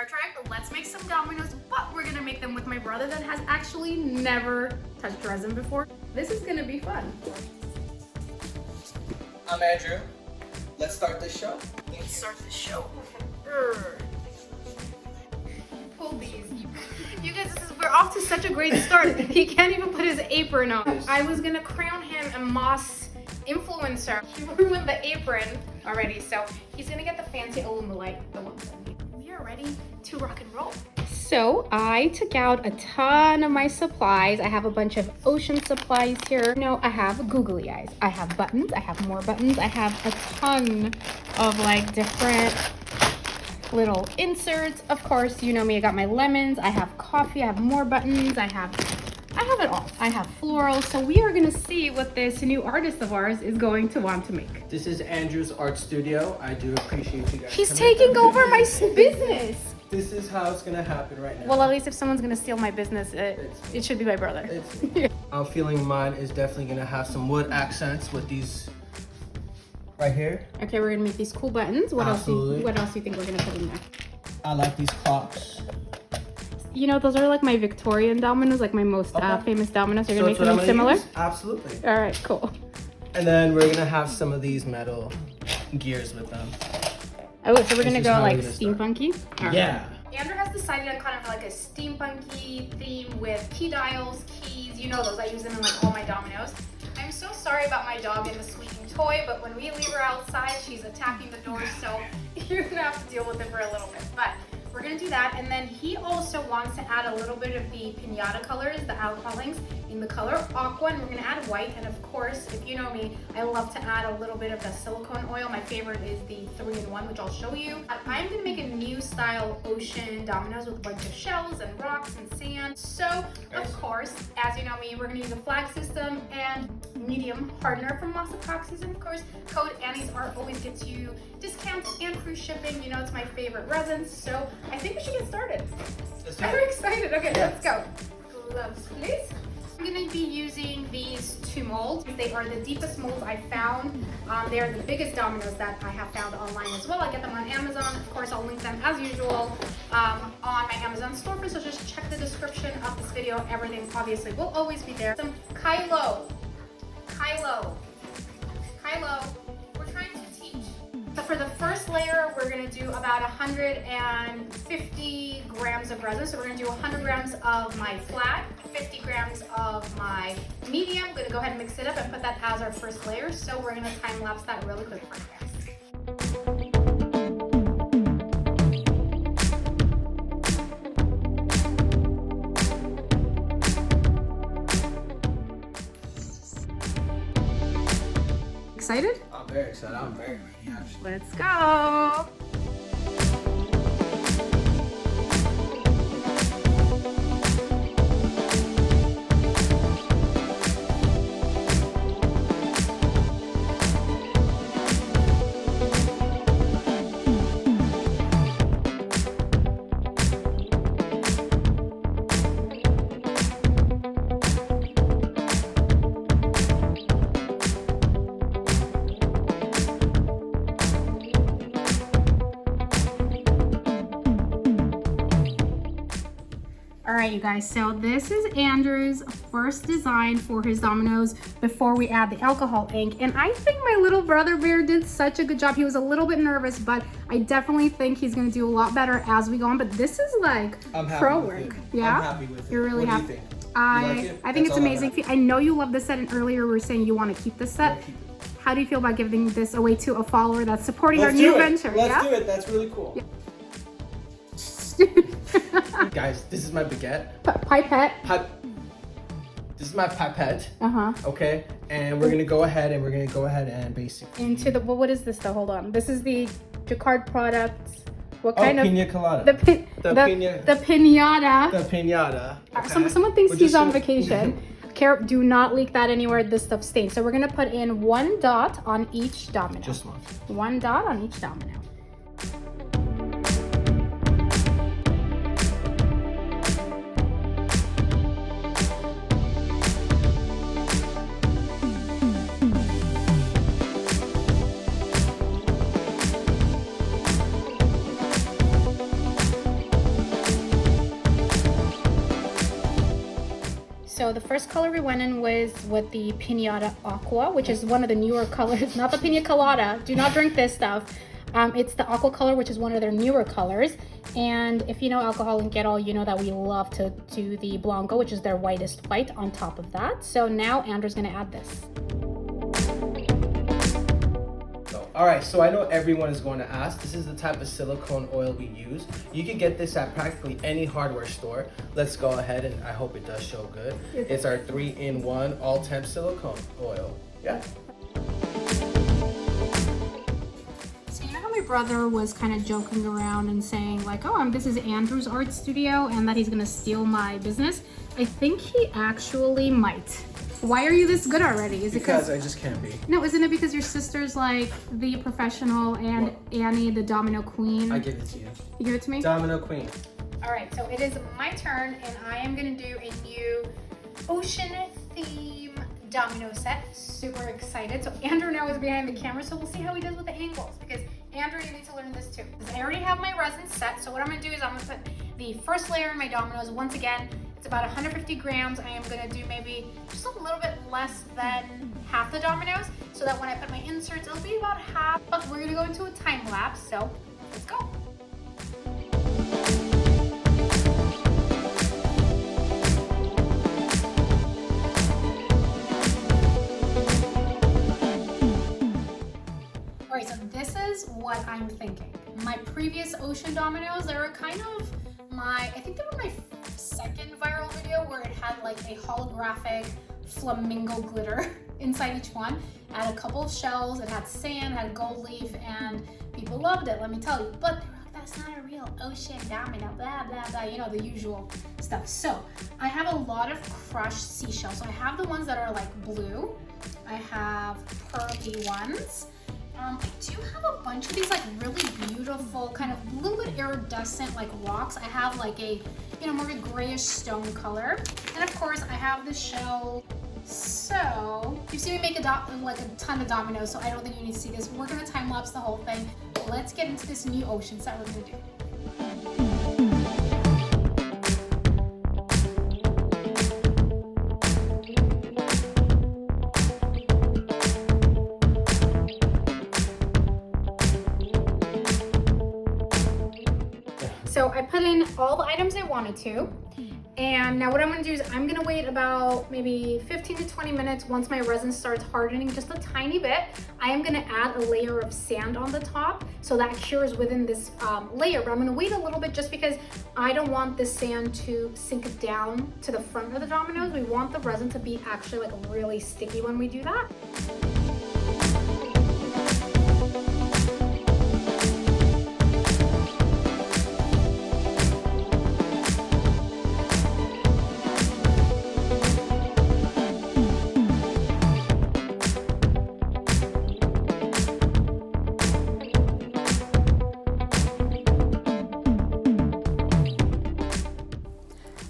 Tribe, let's make some dominoes, but we're gonna make them with my brother that has actually never touched resin before. This is gonna be fun. I'm Andrew. Let's start this show. Let's start the show. Pull these. You guys, we're off to such a great start. He can't even put his apron on. I was gonna crown him a Moss influencer. He ruined the apron already, so he's gonna get the fancy Illumilite, the one. We are ready to rock and roll. So I took out a ton of my supplies. I have a bunch of ocean supplies here. No, I have googly eyes. I have buttons. I have more buttons. I have a ton of like different little inserts. Of course, you know me, I got my lemons. I have coffee. I have more buttons. I have it all. I have florals. So we are gonna see what this new artist of ours is going to want to make. This is Andrew's art studio. I do appreciate you guys. He's taking over my business. This is how it's gonna happen right now. Well, at least if someone's gonna steal my business, it should be my brother. I'm feeling mine is definitely gonna have some wood accents with these right here. Okay, we're gonna make these cool buttons. What Absolutely. else do you think we're gonna put in there? I like these clocks. You know, those are like my Victorian dominoes, like my most famous dominoes. You're gonna make something similar? Use? Absolutely. All right, cool. And then we're gonna have some of these metal gears with them. Oh, so we're gonna go like steampunky? Right. Yeah. Andrew has decided on kind of like a steampunky theme with key dials, keys, you know those. I use them in like all my dominoes. I'm so sorry about my dog and the squeaking toy, but when we leave her outside, she's attacking the doors, so you're gonna have to deal with it for a little bit. But we're gonna do that, and then he also wants to add a little bit of the pinata colors, the alcohol inks, in the color aqua, and we're gonna add white. And of course, if you know me, I love to add a little bit of the silicone oil. My favorite is the 3-in-1, which I'll show you. I'm gonna make a new style ocean dominoes with a bunch of shells and rocks and sand. So, of course, as you know me, we're gonna use a flag system and medium hardener from Moss Epoxies, and of course, code Annie's Art always gets you discounts and free shipping. You know it's my favorite resin, so I think we should get started. I'm very excited. Okay, let's go. Gloves, please. I'm going to be using these 2 molds. They are the deepest molds I found. They are the biggest dominoes that I have found online as well. I get them on Amazon. Of course, I'll link them as usual on my Amazon storefront. So just check the description of this video. Everything obviously will always be there. Some Kylo. We're trying to teach. So for the first layer, we're gonna do about 150 grams of resin. So we're gonna do 100 grams of my flat, 50 grams of my medium. I'm gonna go ahead and mix it up and put that as our first layer. So we're gonna time lapse that really quick for you guys. Excited? I'm very excited. I'm very ready, actually. Let's go. All right, you guys, so this is Andrew's first design for his dominoes before we add the alcohol ink. And I think my little brother bear did such a good job. He was a little bit nervous, but I definitely think he's gonna do a lot better as we go on. But this is like pro work. Yeah? I'm happy with it. You're really happy. happy? You think? I think it's amazing. I know you love this set, and earlier we were saying you want to keep this set. How do you feel about giving this away to a follower that's supporting our new venture? Let's do it. That's really cool. Yeah. Guys, this is my baguette. Pipette. This is my pipette. Uh-huh. Okay, and we're gonna go ahead and basically into the what is this though? Hold on. This is the Jacquard products. What kind of pina colada? The pinata. The pinata. Okay. Someone thinks he's on vacation. Do not leak that anywhere. This stuff stains. So we're gonna put in 1 dot on each domino. Just one. 1 dot on each domino. So the first color we went in was with the Piñata Aqua, which is one of the newer colors, not the Piña Colada. Do not drink this stuff. It's the Aqua color, which is one of their newer colors. And if you know Alcohol and Get All, you know that we love to do the Blanco, which is their whitest white on top of that. So now Andrew's gonna add this. All right, so I know everyone is going to ask, this is the type of silicone oil we use. You can get this at practically any hardware store. Let's go ahead, and I hope it does show good. It's our 3-in-1 all-temp silicone oil. Yeah. So you know how my brother was kind of joking around and saying like, oh, this is Andrew's art studio and that he's gonna steal my business? I think he actually might. Why are you this good already? Is it because I just can't be. No, isn't it because your sister's like the professional and Annie the domino queen? I give it to you. You give it to me? Domino queen. All right, so it is my turn and I am gonna do a new ocean theme domino set. Super excited. So Andrew now is behind the camera, so we'll see how he does with the angles because Andrew, you need to learn this too. I already have my resin set, so what I'm gonna do is I'm gonna put the first layer in my dominoes. Once again, it's about 150 grams. I am gonna do maybe just a little bit less than half the dominoes so that when I put my inserts, it'll be about half. But we're gonna go into a time lapse, so let's go. All right, so this is what I'm thinking. My previous ocean dominoes, they were kind of I think they were my second viral video where it had like a holographic flamingo glitter inside each one. It had a couple of shells, it had sand, it had gold leaf, and people loved it, let me tell you. But they were like, that's not a real ocean domino, blah, blah, blah, you know, the usual stuff. So I have a lot of crushed seashells. So I have the ones that are like blue. I have pearly ones. I do have a bunch of these like really beautiful, kind of a little bit iridescent like rocks. I have like a, you know, more of a grayish stone color. And of course I have the shell. So you see me make like a ton of dominoes, so I don't think you need to see this. We're gonna time lapse the whole thing. Let's get into this new ocean set we're gonna do. So I put in all the items I wanted to, and now what I'm gonna do is I'm gonna wait about maybe 15 to 20 minutes. Once my resin starts hardening just a tiny bit, I am gonna add a layer of sand on the top so that cures within this layer, but I'm gonna wait a little bit just because I don't want the sand to sink down to the front of the dominoes. We want the resin to be actually like really sticky when we do that.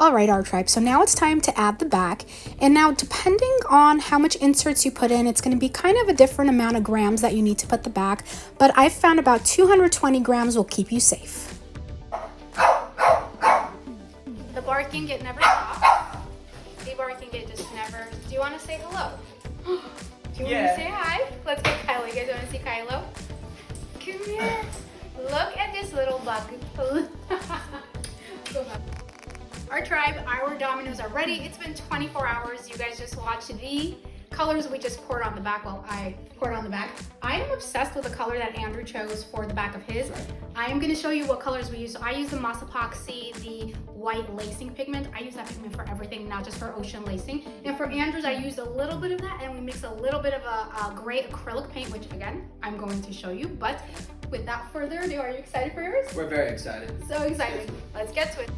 All right, Art Tribe, so now it's time to add the back. And now depending on how much inserts you put in, it's gonna be kind of a different amount of grams that you need to put the back, but I've found about 220 grams will keep you safe. The barking, it never stops. The barking, it just never. Do you wanna say hello? Do you wanna say hi? Let's get Kylo. You guys wanna see Kylo? Come here. Look at this little bug. Go ahead. Our tribe, our dominoes are ready. It's been 24 hours. You guys just watched the colors we just poured on the back. Well, I poured on the back. I am obsessed with the color that Andrew chose for the back of his. I am gonna show you what colors we use. So I use the Moss Epoxy, the white lacing pigment. I use that pigment for everything, not just for ocean lacing. And for Andrew's, I used a little bit of that and we mixed a little bit of a gray acrylic paint, which again, I'm going to show you. But without further ado, are you excited for yours? We're very excited. So excited. Let's get to it.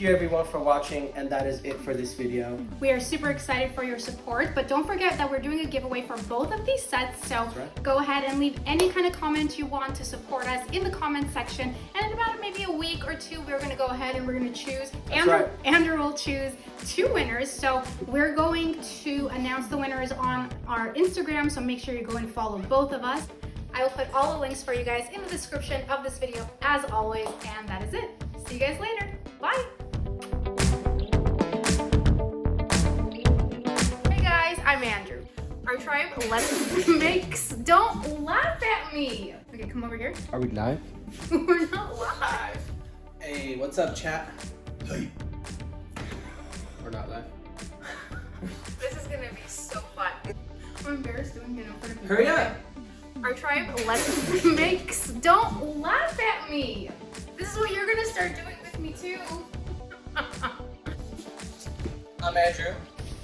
you everyone for watching, and that is it for this video. We are super excited for your support, but don't forget that we're doing a giveaway for both of these sets, so right. Go ahead and leave any kind of comment you want to support us in the comment section, and in about maybe a week or two, we're gonna go ahead and we're gonna choose, Andrew will choose 2 winners, so we're going to announce the winners on our Instagram, so make sure you go and follow both of us. I will put all the links for you guys in the description of this video as always, and that is it. See you guys later. Bye. Hey guys, I'm Andrew. Our tribe, let's mix. Don't laugh at me. Okay, come over here. Are we live? We're not live. Hey, what's up, chat? Hey. We're not live. This is gonna be so fun. I'm embarrassed doing it in front of people. Hurry up. Our tribe, let's mix. Don't laugh at me. This is what you're gonna start doing with me too. I'm Andrew.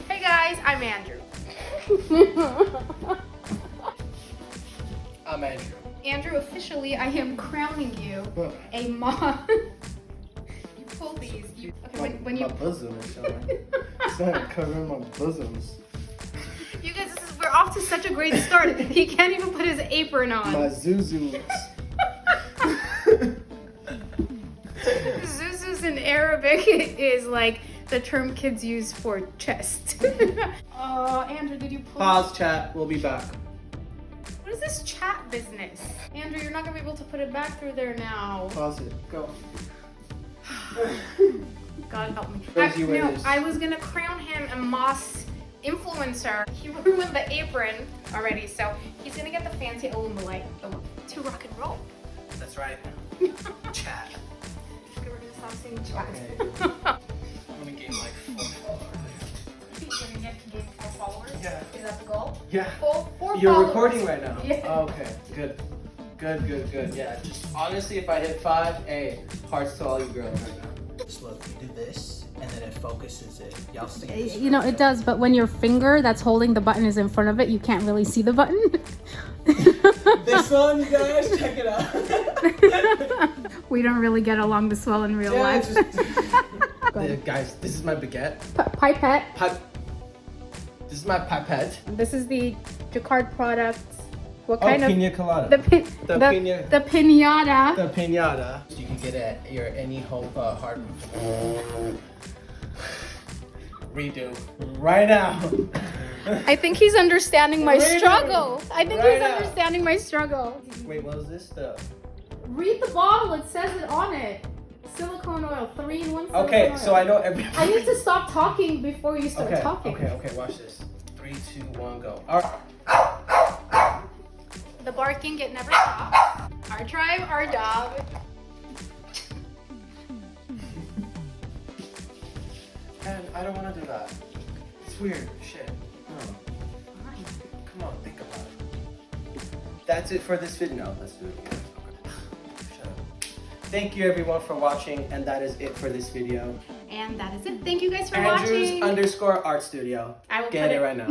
Hey guys, I'm Andrew. I'm Andrew. Andrew, officially, I am crowning you a mom. You pull these. Okay, when you. My bosom is showing. It's not covering my bosoms. You guys, we're off to such a great start. He can't even put his apron on. My zuzus. Zuzus in Arabic is like the term kids use for chest. Oh, Andrew, did you pull? Pause, chat. We'll be back. What is this chat business? Andrew, you're not gonna be able to put it back through there now. Pause it. Go. God help me. Crazy ways. I was gonna crown him a Moss influencer. He ruined the apron already, so he's gonna get the fancy Illumilight to rock and roll. That's right. Chat. Okay, we're gonna stop saying chat. Okay. I'm gonna gain like 4 followers. You're gonna gain 4 followers? Yeah. Is that the goal? Yeah. 4 You're followers. recording right now? Yeah. Oh, okay. Good. Good. Yeah, just honestly, if I hit 5, hey, hearts to all you girls right now. Just look, you do this, and then it focuses it. Y'all see this? You know, it does, but when your finger that's holding the button is in front of it, you can't really see the button. This one, you guys, check it out. We don't really get along this well in real life. Guys, this is my baguette. Pipette. This is my pipette. This is the Jacquard products. What Oh, kind of? pina colada. The pinata. pinata. The pinata. You can get it at your any home hard. Redo. Right now. I think he's understanding my struggle. I think Right he's now. understanding my struggle. Wait, what was this? Read the bottle. It says it on it. Silicone oil, 3-in-1 silicone Okay, oil. so I know every. I need to stop talking before you start talking. Okay, watch this. 3, 2, 1, go. All right. The barking, it never stops. Our tribe, our dog. Man, I don't want to do that. It's weird. Shit. No. Fine. Come on, think about it. That's it for this video. No, let's do it again. Okay. Shut up. Thank you everyone for watching, and that is it for this video. And that is it. Thank you guys for Andrews watching. _art studio. I will Get put it right now.